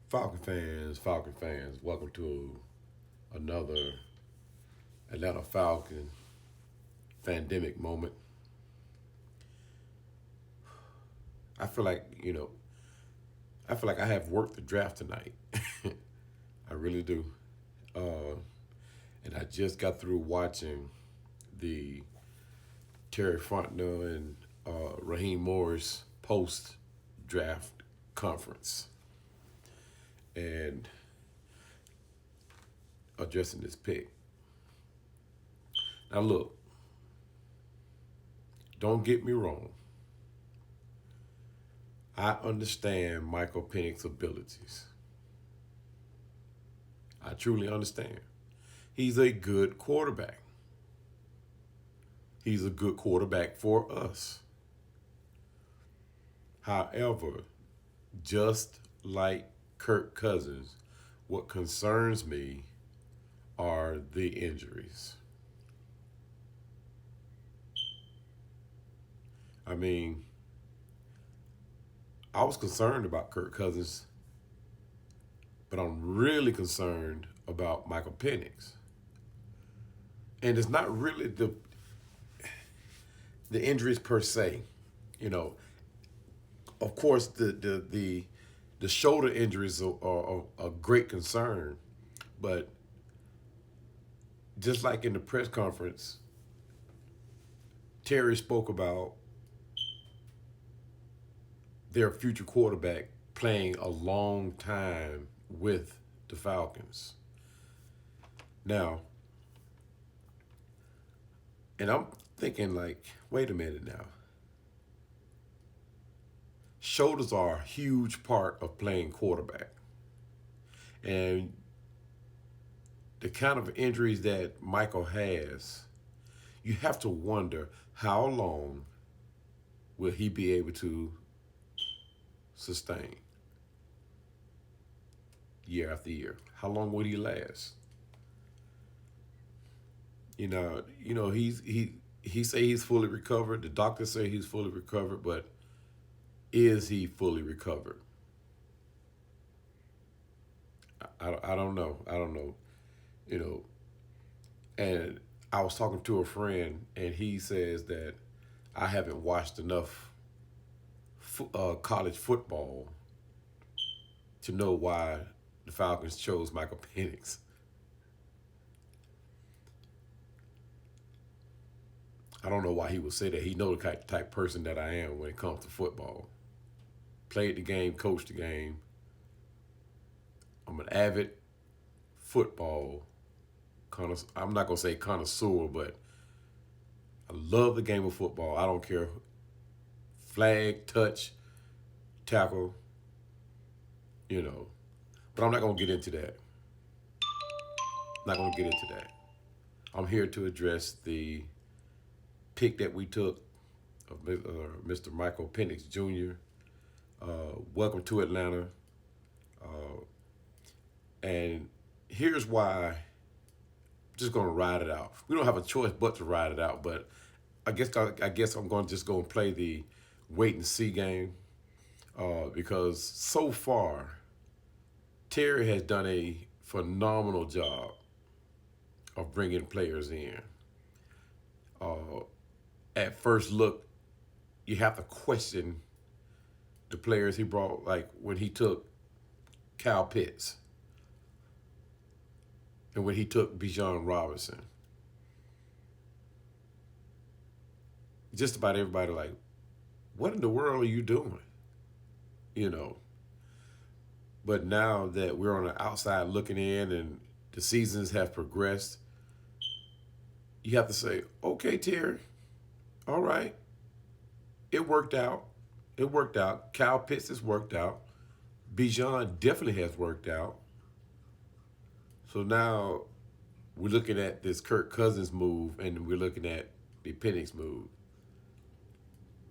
Falcon fans, welcome to another Atlanta Falcon Fandemic moment. I feel like, I feel like I have worked the draft tonight. I really do. Uh, and I just got through watching the Terry Fontenot and Raheem Morris post draft conference and addressing this pick. Now, look, don't get me wrong. I understand Michael Penix's abilities. I truly understand. He's a good quarterback. He's a good quarterback for us. However, just like Kirk Cousins, what concerns me are the injuries. I mean, I was concerned about Kirk Cousins, but I'm really concerned about Michael Penix. And it's not really the injuries per se. You know, of course, the shoulder injuries are a great concern, but just like in the press conference, Terry spoke about their future quarterback playing a long time with the Falcons. Now, and I'm thinking like, wait a minute now. Shoulders are a huge part of playing quarterback. And the kind of injuries that Michael has, you have to wonder how long will he be able to sustain year after year? How long will he last? He say he's fully recovered. The doctors say he's fully recovered, but is he fully recovered? I don't know. I don't know. You know, and I was talking to a friend, and he says that I haven't watched enough college football to know why the Falcons chose Michael Penix. I don't know why he would say that. He knows the type person that I am when it comes to football. Played the game, coached the game. I'm an avid football connoisseur. I'm not gonna say connoisseur, but I love the game of football. I don't care flag, touch, tackle, you know. But I'm not gonna get into that. Not gonna get into that. I'm here to address the pick that we took of Mr. Michael Penix Jr. Welcome to Atlanta. Uh, and here's why. I'm just gonna ride it out. We don't have a choice but to ride it out. But I guess I'm going to just go and play the wait and see game because so far Terry has done a phenomenal job of bringing players in. Uh, at first look, you have to question the players he brought, like when he took Kyle Pitts and when he took Bijan Robinson. Just about everybody like, what in the world are you doing? You know. But now that we're on the outside looking in and the seasons have progressed, you have to say, okay, Terry, all right, it worked out. It worked out. Kyle Pitts has worked out. Bijan definitely has worked out. So now we're looking at this Kirk Cousins move and we're looking at the Penix move.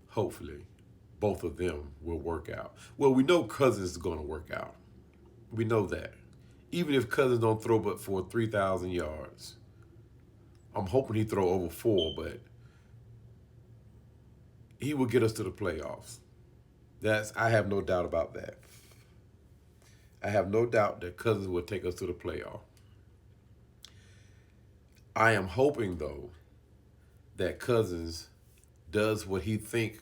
Hopefully, both of them will work out. Well, we know Cousins is going to work out. We know that. Even if Cousins don't throw but for 3,000 yards, I'm hoping he throw over 4, but he will get us to the playoffs. I have no doubt about that. I have no doubt that Cousins will take us to the playoff. I am hoping though that Cousins does what he think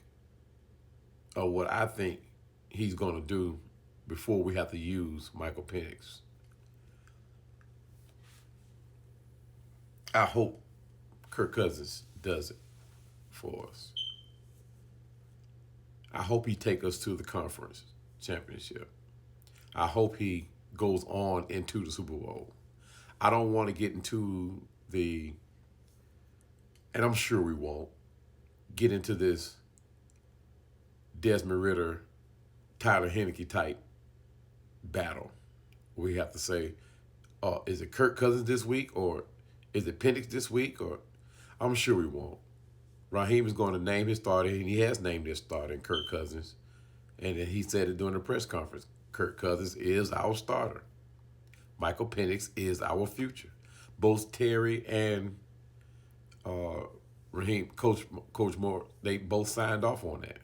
or what I think he's going to do before we have to use Michael Penix. I hope Kirk Cousins does it for us. I hope he take us to the conference championship. I hope he goes on into the Super Bowl. I don't want to get into the, and I'm sure we won't, get into this Desmond Ritter, Tyler Heineke type battle. We have to say, is it Kirk Cousins this week or is it Penix this week? Or I'm sure we won't. Raheem is going to name his starter, and he has named his starter, Kirk Cousins. And then he said it during the press conference. Kirk Cousins is our starter. Michael Penix is our future. Both Terry and Raheem, Coach Moore, they both signed off on that.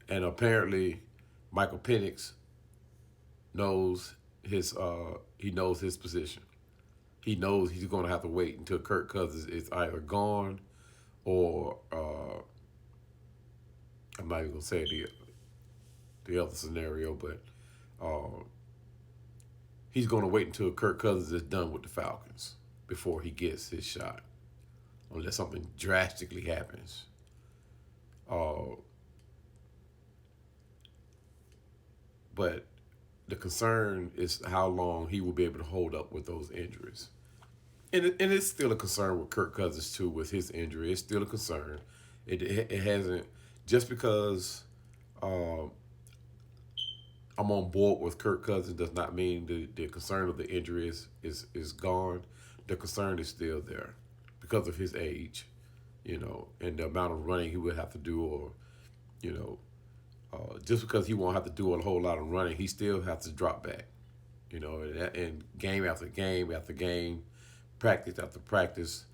And apparently, Michael Penix knows his position. He knows he's going to have to wait until Kirk Cousins is either gone or I'm not even going to say the other scenario, but he's going to wait until Kirk Cousins is done with the Falcons before he gets his shot, unless something drastically happens. But the concern is how long he will be able to hold up with those injuries. And it's still a concern with Kirk Cousins, too, with his injury. It's still a concern. It hasn't, just because I'm on board with Kirk Cousins does not mean the concern of the injury is gone. The concern is still there because of his age, and the amount of running he would have to do, or, just because he won't have to do a whole lot of running, he still has to drop back, and game after game after game, practice after practice,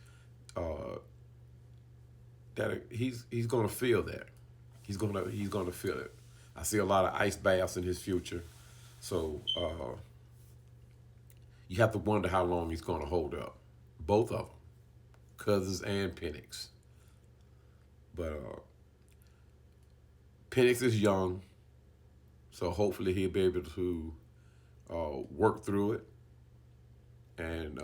that he's going to feel that. He's going to feel it. I see a lot of ice baths in his future, so you have to wonder how long he's going to hold up. Both of them, Cousins and Penix. But Penix is young, so hopefully he'll be able to work through it, and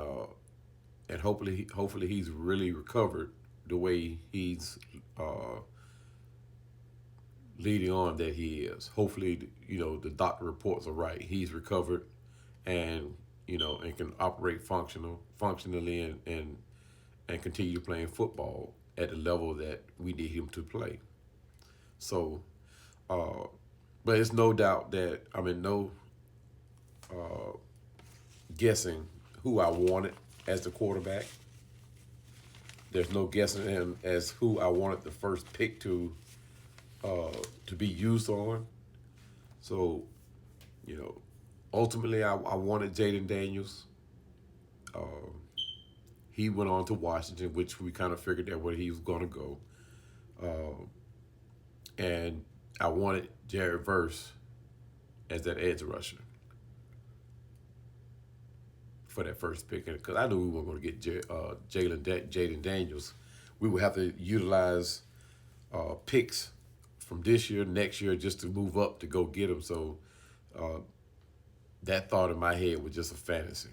hopefully he's really recovered the way he's leading on that he is. Hopefully, the doctor reports are right. He's recovered, and and can operate functionally and continue playing football at the level that we need him to play. So, but it's no doubt that no guessing who I wanted as the quarterback. There's no guessing him as who I wanted the first pick to be used on. So, ultimately I wanted Jaden Daniels. He went on to Washington, which we kind of figured out where he was going to go. And I wanted Jared Verse as that edge rusher for that first pick, because I knew we weren't going to get Jaden Daniels. We would have to utilize picks from this year, next year, just to move up to go get him. So that thought in my head was just a fantasy,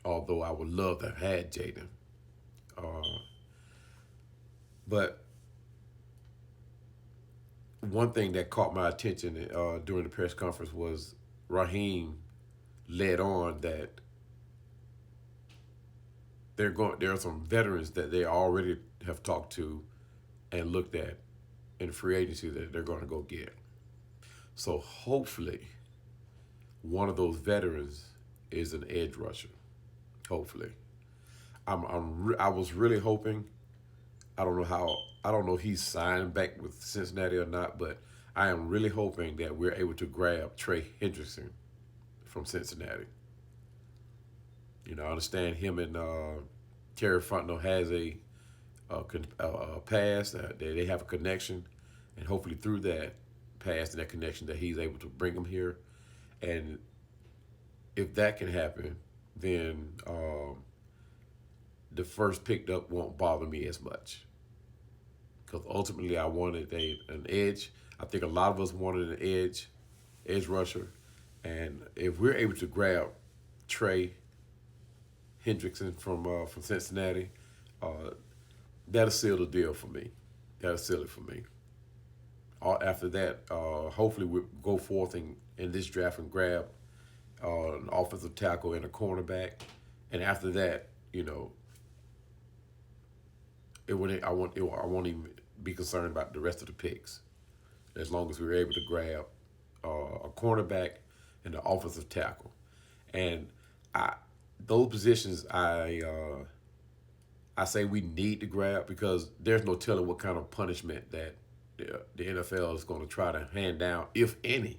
although I would love to have had Jaden. But one thing that caught my attention during the press conference was Raheem led on that there are some veterans that they already have talked to and looked at in free agency that they're going to go get. So hopefully one of those veterans is an edge rusher. Hopefully. I was really hoping. I don't know if he's signed back with Cincinnati or not, but I am really hoping that we're able to grab Trey Hendrickson from Cincinnati. I understand him and Terry Fontenot has a past. They have a connection, and hopefully through that pass and that connection that he's able to bring them here. And if that can happen, then the first picked up won't bother me as much. Because ultimately, I wanted an edge. I think a lot of us wanted an edge rusher. And if we're able to grab Trey Hendrickson from Cincinnati, uh, that'll seal the deal for me. That'll seal it for me. After that, hopefully we'll go forth in this draft and grab an offensive tackle and a cornerback. And after that, I won't even be concerned about the rest of the picks, as long as we're able to grab a cornerback and an offensive tackle. And those positions I say we need to grab, because there's no telling what kind of punishment that the NFL is going to try to hand down, if any.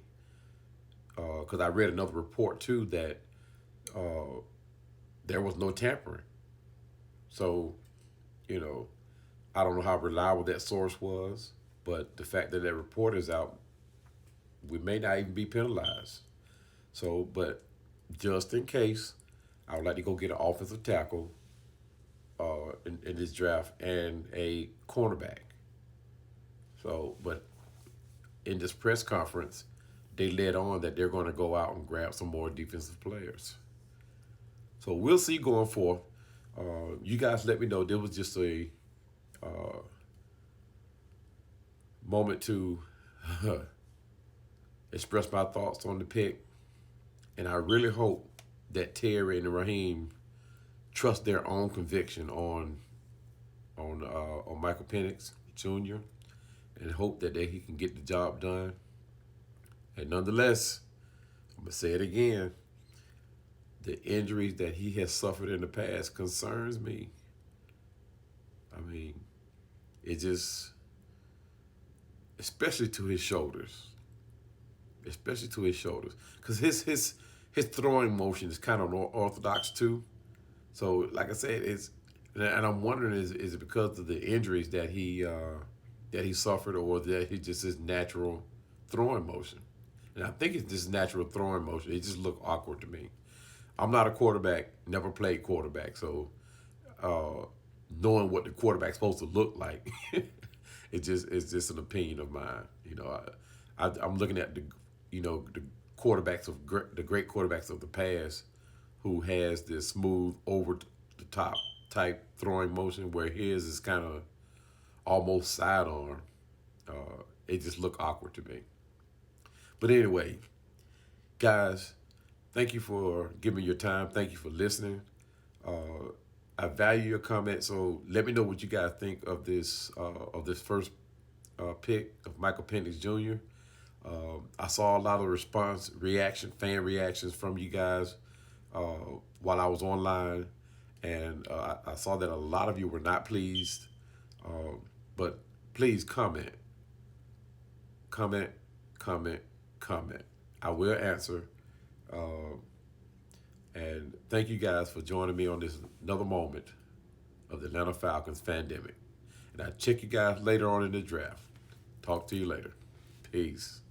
Because I read another report too that there was no tampering. So, I don't know how reliable that source was, but the fact that report is out, we may not even be penalized. So, but just in case, I would like to go get an offensive tackle in this draft and a cornerback. So, but in this press conference, they led on that they're going to go out and grab some more defensive players. So we'll see going forth. You guys let me know. There was just a moment to express my thoughts on the pick. And I really hope that Terry and Raheem trust their own conviction on Michael Penix Jr. and hope that he can get the job done. And nonetheless, I'm going to say it again, the injuries that he has suffered in the past concerns me. I mean, it just, especially to his shoulders. Because his throwing motion is kind of unorthodox too. So, like I said, and I'm wondering, is it because of the injuries that he suffered, or that he just his natural throwing motion? And I think it's just natural throwing motion. It just looked awkward to me. I'm not a quarterback, never played quarterback, so knowing what the quarterback's supposed to look like, it's just an opinion of mine. I'm looking at the quarterbacks the great quarterbacks of the past, who has this smooth over the top type throwing motion, where his is kind of almost sidearm. It just looked awkward to me. But anyway, guys, thank you for giving me your time. Thank you for listening. I value your comments, so let me know what you guys think of this first pick of Michael Penix Jr. I saw a lot of fan reactions from you guys while I was online, and I saw that a lot of you were not pleased. But please comment. I will answer. And thank you guys for joining me on this another moment of the Atlanta Falcons Fandemic. And I'll check you guys later on in the draft. Talk to you later. Peace.